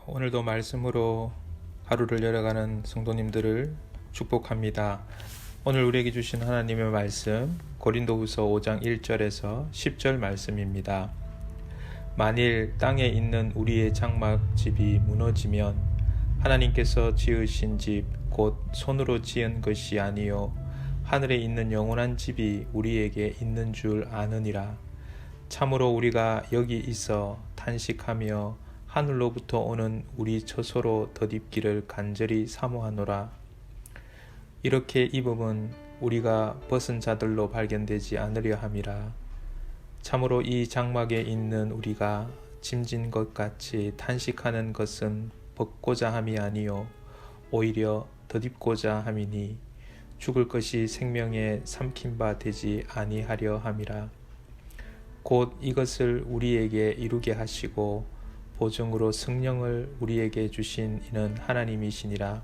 오늘도 말씀으로 하루를 열어가는 성도님들을 축복합니다. 오늘 우리에게 주신 하나님의 말씀 고린도후서 5장 1절에서 10절 말씀입니다. 만일 땅에 있는 우리의 장막집이 무너지면 하나님께서 지으신 집 곧 손으로 지은 것이 아니요 하늘에 있는 영원한 집이 우리에게 있는 줄 아느니라. 참으로 우리가 여기 있어 탄식하며 하늘로부터 오는 우리 처소로 덧입기를 간절히 사모하노라. 이렇게 입음은 우리가 벗은 자들로 발견되지 않으려 함이라. 참으로 이 장막에 있는 우리가 짐진 것 같이 탄식하는 것은 벗고자 함이 아니요 오히려 덧입고자 함이니 죽을 것이 생명에 삼킨 바 되지 아니하려 함이라. 곧 이것을 우리에게 이루게 하시고 보증으로 성령을 우리에게 주신 이는 하나님이시니라.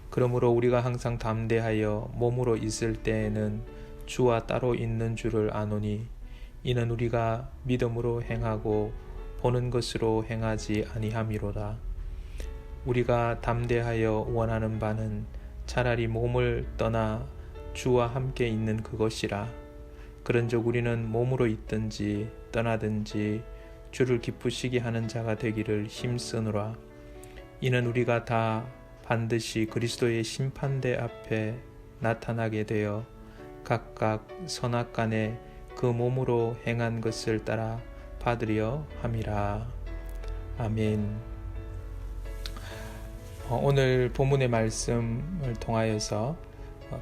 그러므로 우리가 항상 담대하여 몸으로 있을 때에는 주와 따로 있는 줄을 아노니 이는 우리가 믿음으로 행하고 보는 것으로 행하지 아니함이로다. 우리가 담대하여 원하는 바는 차라리 몸을 떠나 주와 함께 있는 그것이라. 그런즉 우리는 몸으로 있든지 떠나든지 주를 기쁘시게 하는 자가 되기를 힘쓰노라. 이는 우리가 다 반드시 그리스도의 심판대 앞에 나타나게 되어 각각 선악간에 그 몸으로 행한 것을 따라 받으려 함이라. 아멘. 오늘 본문의 말씀을 통하여서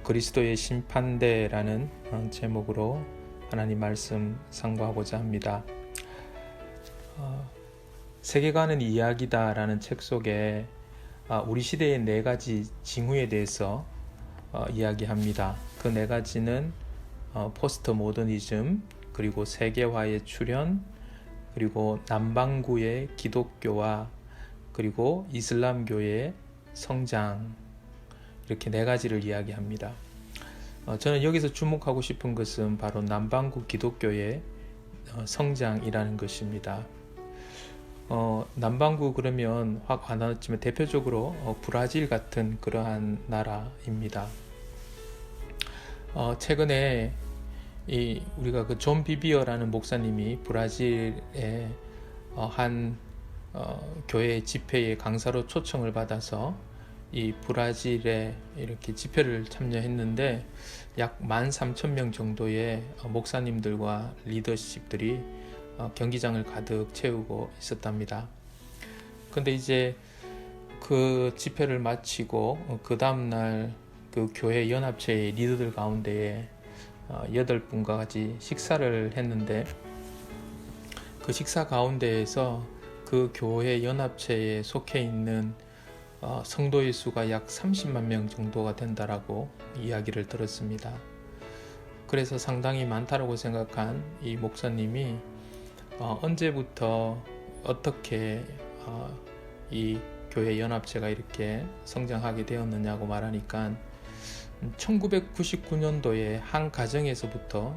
그리스도의 심판대라는 제목으로 하나님 말씀 상고하고자 합니다. 세계관은 이야기다라는 책 속에 우리 시대의 4가지 징후에 대해서 이야기합니다. 그 4가지는 포스트 모더니즘, 그리고 세계화의 출현, 그리고 남반구의 기독교와 그리고 이슬람교의 성장, 이렇게 4가지를 이야기합니다. 저는 여기서 주목하고 싶은 것은 바로 남반구 기독교의 성장이라는 것입니다. 남반구 그러면 확 와닿지만 대표적으로 브라질 같은 그러한 나라입니다. 최근에 우리가 그 존 비비어라는 목사님이 브라질의 한 교회 집회의 강사로 초청을 받아서 이 브라질에 이렇게 집회를 참여했는데 약 13,000명 정도의 목사님들과 리더십들이 경기장을 가득 채우고 있었답니다. 근데 이제 그 집회를 마치고 그 다음날 그 교회 연합체의 리더들 가운데에 8분과 같이 식사를 했는데 그 식사 가운데에서 그 교회 연합체에 속해 있는 성도의 수가 약 30만 명 정도가 된다라고 이야기를 들었습니다. 그래서 상당히 많다라고 생각한 이 목사님이 언제부터 어떻게 이 교회 연합체가 이렇게 성장하게 되었느냐고 말하니까 1999년도에 한 가정에서부터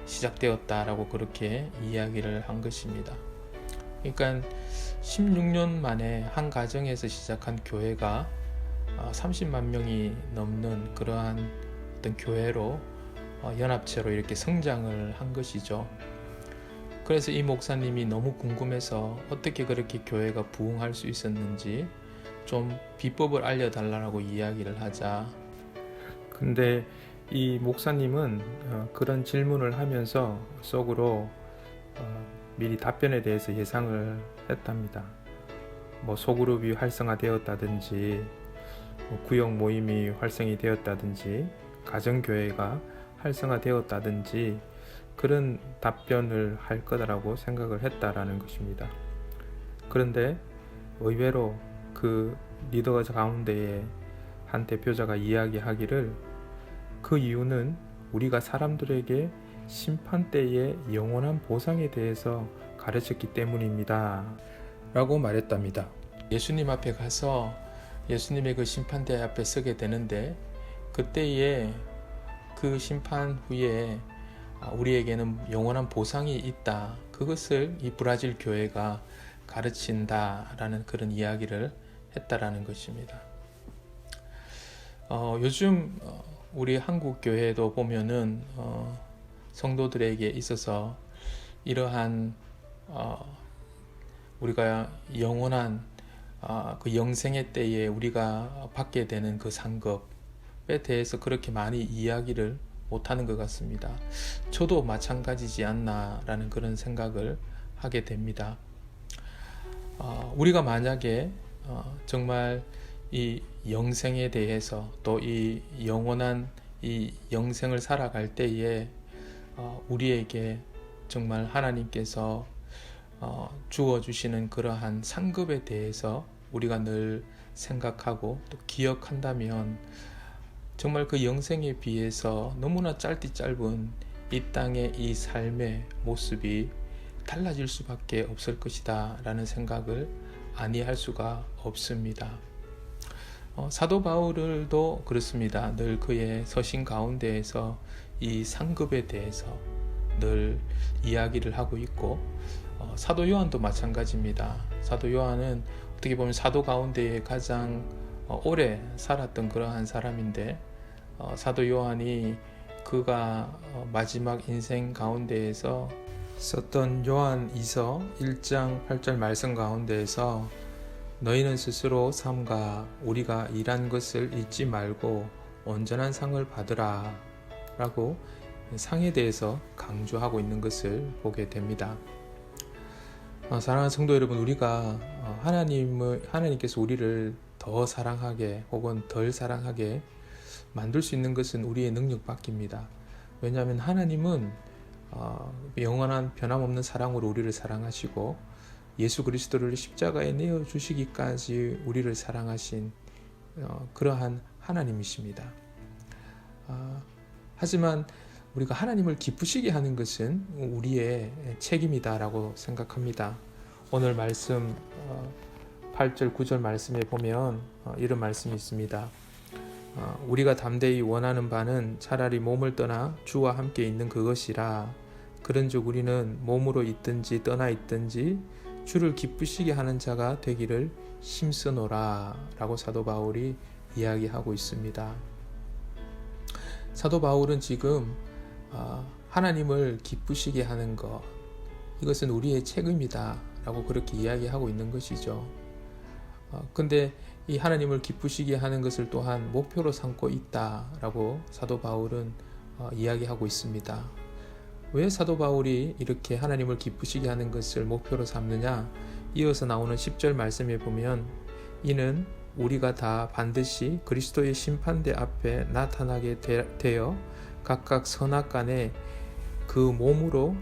시작되었다라고 그렇게 이야기를 한 것입니다. 그러니까 16년 만에 한 가정에서 시작한 교회가 30만 명이 넘는 그러한 어떤 교회로 연합체로 이렇게 성장을 한 것이죠. 그래서 이 목사님이 너무 궁금해서 어떻게 그렇게 교회가 부흥할 수 있었는지 좀 비법을 알려달라고 이야기를 하자. 근데 이 목사님은 그런 질문을 하면서 속으로 미리 답변에 대해서 예상을 했답니다. 소그룹이 활성화되었다든지 구역 모임이 활성이 되었다든지 가정교회가 활성화되었다든지 그런 답변을 할 거다라고 생각을 했다라는 것입니다. 그런데 의외로 그 리더 가운데에 한 대표자가 이야기하기를 그 이유는 우리가 사람들에게 심판 때의 영원한 보상에 대해서 가르쳤기 때문입니다 라고 말했답니다. 예수님 앞에 가서 예수님의 그 심판대 앞에 서게 되는데 그때에 그 심판 후에 우리에게는 영원한 보상이 있다. 그것을 이 브라질 교회가 가르친다라는 그런 이야기를 했다라는 것입니다. 요즘 우리 한국 교회도 보면은 성도들에게 있어서 이러한 우리가 영원한 그 영생의 때에 우리가 받게 되는 그 상급에 대해서 그렇게 많이 이야기를 못하는 것 같습니다. 저도 마찬가지지 않나라는 그런 생각을 하게 됩니다. 우리가 만약에 정말 이 영생에 대해서 또 이 영원한 이 영생을 살아갈 때에 우리에게 정말 하나님께서 주어주시는 그러한 상급에 대해서 우리가 늘 생각하고 또 기억한다면 정말 그 영생에 비해서 너무나 짧디 짧은 이 땅의 이 삶의 모습이 달라질 수밖에 없을 것이다 라는 생각을 아니할 수가 없습니다. 사도 바울도 그렇습니다. 늘 그의 서신 가운데에서 이 상급에 대해서 늘 이야기를 하고 있고 사도 요한도 마찬가지입니다. 사도 요한은 어떻게 보면 사도 가운데에 가장 오래 살았던 그러한 사람인데 사도 요한이 그가 마지막 인생 가운데에서 썼던 요한이서 1장 8절 말씀 가운데에서 너희는 스스로 삼가 우리가 일한 것을 잊지 말고 온전한 상을 받으라 라고 상에 대해서 강조하고 있는 것을 보게 됩니다. 사랑하는 성도 여러분, 우리가 하나님께서 우리를 더 사랑하게 혹은 덜 사랑하게 만들 수 있는 것은 우리의 능력 밖입니다. 왜냐하면 하나님은 영원한 변함없는 사랑으로 우리를 사랑하시고 예수 그리스도를 십자가에 내어 주시기까지 우리를 사랑하신 그러한 하나님이십니다. 하지만 우리가 하나님을 기쁘시게 하는 것은 우리의 책임이다라고 생각합니다. 오늘 말씀 8절 9절 말씀에 보면 이런 말씀이 있습니다. 우리가 담대히 원하는 바는 차라리 몸을 떠나 주와 함께 있는 그것이라. 그런즉 우리는 몸으로 있든지 떠나 있든지 주를 기쁘시게 하는 자가 되기를 힘쓰노라 라고 사도 바울이 이야기하고 있습니다. 사도 바울은 지금 하나님을 기쁘시게 하는 것, 이것은 우리의 책임이다 라고 그렇게 이야기하고 있는 것이죠. 근데 이 하나님을 기쁘시게 하는 것을 또한 목표로 삼고 있다 라고 사도 바울은 이야기하고 있습니다. 왜 사도 바울이 이렇게 하나님을 기쁘시게 하는 것을 목표로 삼느냐? 이어서 나오는 10절 말씀에 보면 이는 우리가 다 반드시 그리스도의 심판대 앞에 나타나게 되어 각각 선악간에 그 몸으로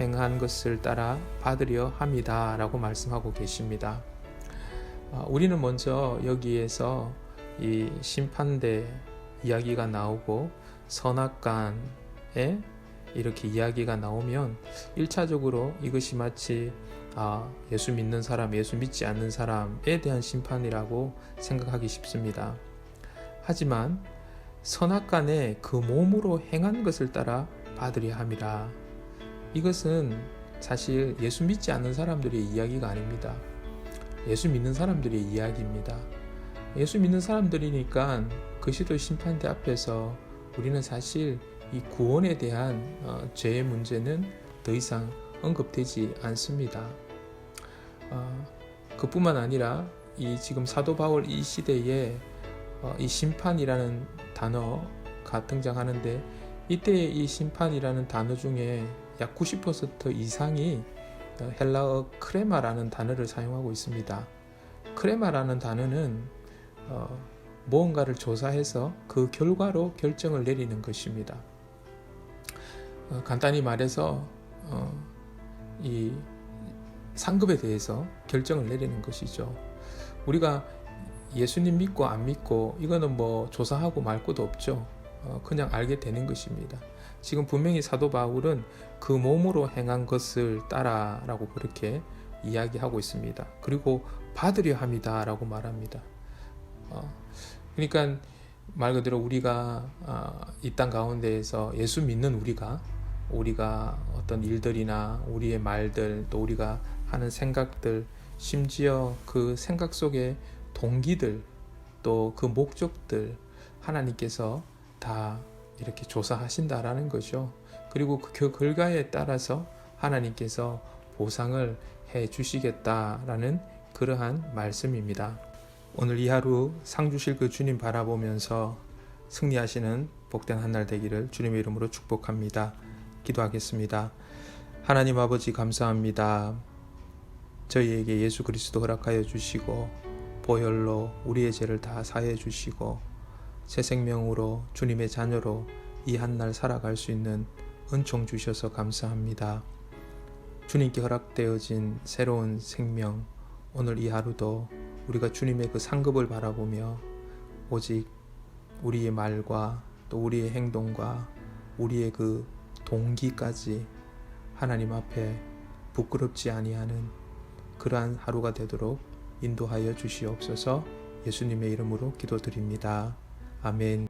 행한 것을 따라 받으려 함이다 라고 말씀하고 계십니다. 우리는 먼저 여기에서 이 심판대 이야기가 나오고 선악간에 이렇게 이야기가 나오면 1차적으로 이것이 마치 예수 믿는 사람, 예수 믿지 않는 사람에 대한 심판이라고 생각하기 쉽습니다. 하지만 선악간에 그 몸으로 행한 것을 따라 받으려 함이라. 이것은 사실 예수 믿지 않는 사람들의 이야기가 아닙니다. 예수 믿는 사람들의 이야기입니다. 예수 믿는 사람들이니까 그리스도 심판대 앞에서 우리는 사실 이 구원에 대한 죄의 문제는 더 이상 언급되지 않습니다. 그뿐만 아니라 이 지금 사도 바울 이 시대에 이 심판이라는 단어가 등장하는데 이때의 이 심판이라는 단어 중에 약 90% 이상이 헬라어 크레마라는 단어를 사용하고 있습니다. 크레마라는 단어는 무언가를 조사해서 그 결과로 결정을 내리는 것입니다. 간단히 말해서 이 상급에 대해서 결정을 내리는 것이죠. 우리가 예수님 믿고 안 믿고 이거는 뭐 조사하고 말 것도 없죠. 그냥 알게 되는 것입니다. 지금 분명히 사도 바울은 그 몸으로 행한 것을 따라라고 그렇게 이야기하고 있습니다. 그리고 받으려 합니다 라고 말합니다. 그러니까 말 그대로 우리가 이 땅 가운데에서 예수 믿는 우리가 어떤 일들이나 우리의 말들 또 우리가 하는 생각들 심지어 그 생각 속의 동기들 또 그 목적들 하나님께서 다 이렇게 조사하신다라는 거죠. 그리고 그 결과에 따라서 하나님께서 보상을 해 주시겠다라는 그러한 말씀입니다. 오늘 이 하루 상 주실 그 주님 바라보면서 승리하시는 복된 한 날 되기를 주님의 이름으로 축복합니다. 기도하겠습니다. 하나님 아버지 감사합니다. 저희에게 예수 그리스도 허락하여 주시고 보혈로 우리의 죄를 다 사해 주시고 새 생명으로 주님의 자녀로 이 한 날 살아갈 수 있는 은총 주셔서 감사합니다. 주님께 허락되어진 새로운 생명, 오늘 이 하루도 우리가 주님의 그 상급을 바라보며 오직 우리의 말과 또 우리의 행동과 우리의 그 동기까지 하나님 앞에 부끄럽지 아니하는 그러한 하루가 되도록 인도하여 주시옵소서. 예수님의 이름으로 기도드립니다. 아멘.